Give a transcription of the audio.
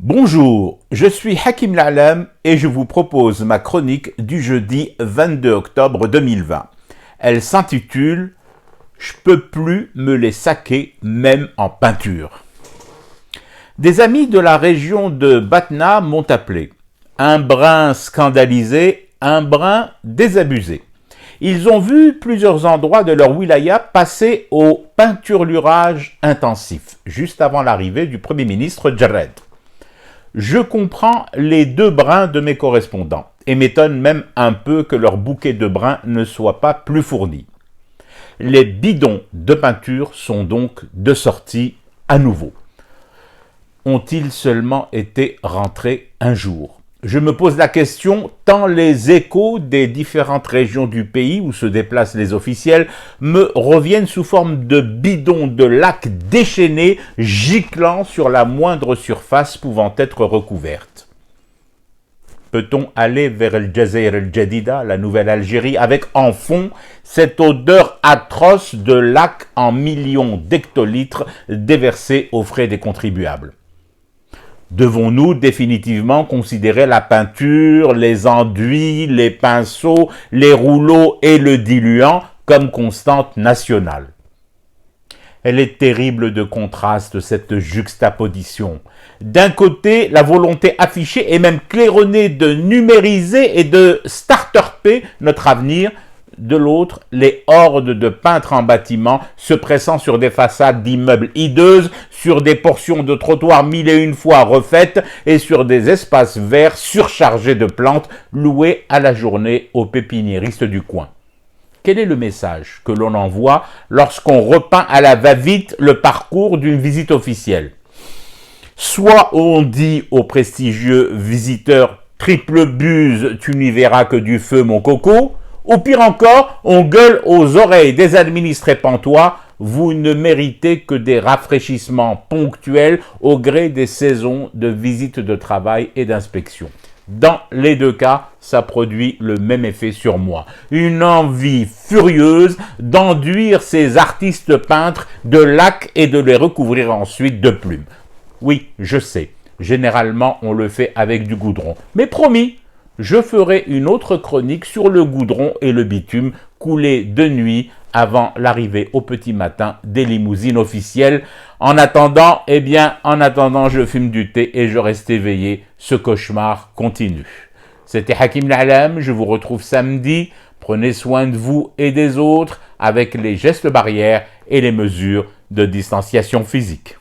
Bonjour, je suis Hakim L'Alam et je vous propose ma chronique du jeudi 22 octobre 2020. Elle s'intitule « Je peux plus me les saquer même en peinture ». Des amis de la région de Batna m'ont appelé. Un brin scandalisé, un brin désabusé. Ils ont vu plusieurs endroits de leur wilaya passer au peinturlurage intensif, juste avant l'arrivée du Premier ministre Jared. Je comprends les deux brins de mes correspondants et m'étonne même un peu que leur bouquet de brins ne soit pas plus fourni. Les bidons de peinture sont donc de sortie à nouveau. Ont-ils seulement été rentrés un jour ? Je me pose la question tant les échos des différentes régions du pays où se déplacent les officiels me reviennent sous forme de bidons de lacs déchaînés giclant sur la moindre surface pouvant être recouverte. Peut-on aller vers El Jazeera El Jadida, la nouvelle Algérie, avec en fond cette odeur atroce de lacs en millions d'hectolitres déversés aux frais des contribuables ? Devons-nous définitivement considérer la peinture, les enduits, les pinceaux, les rouleaux et le diluant comme constante nationale? Elle est terrible de contraste, cette juxtaposition. D'un côté, la volonté affichée et même claironnée de numériser et de start-upper notre avenir. De l'autre, les hordes de peintres en bâtiment se pressant sur des façades d'immeubles hideuses, sur des portions de trottoirs mille et une fois refaites et sur des espaces verts surchargés de plantes loués à la journée aux pépiniéristes du coin. Quel est le message que l'on envoie lorsqu'on repeint à la va-vite le parcours d'une visite officielle? Soit on dit aux prestigieux visiteurs « triple buse, tu n'y verras que du feu mon coco », ou pire encore, on gueule aux oreilles des administrés pantois, vous ne méritez que des rafraîchissements ponctuels au gré des saisons de visites de travail et d'inspection. Dans les deux cas, ça produit le même effet sur moi. Une envie furieuse d'enduire ces artistes peintres de lacs et de les recouvrir ensuite de plumes. Oui, je sais, généralement on le fait avec du goudron, mais promis, je ferai une autre chronique sur le goudron et le bitume coulé de nuit avant l'arrivée au petit matin des limousines officielles. En attendant, je fume du thé et je reste éveillé. Ce cauchemar continue. C'était Hakim L'Alam, je vous retrouve samedi. Prenez soin de vous et des autres avec les gestes barrières et les mesures de distanciation physique.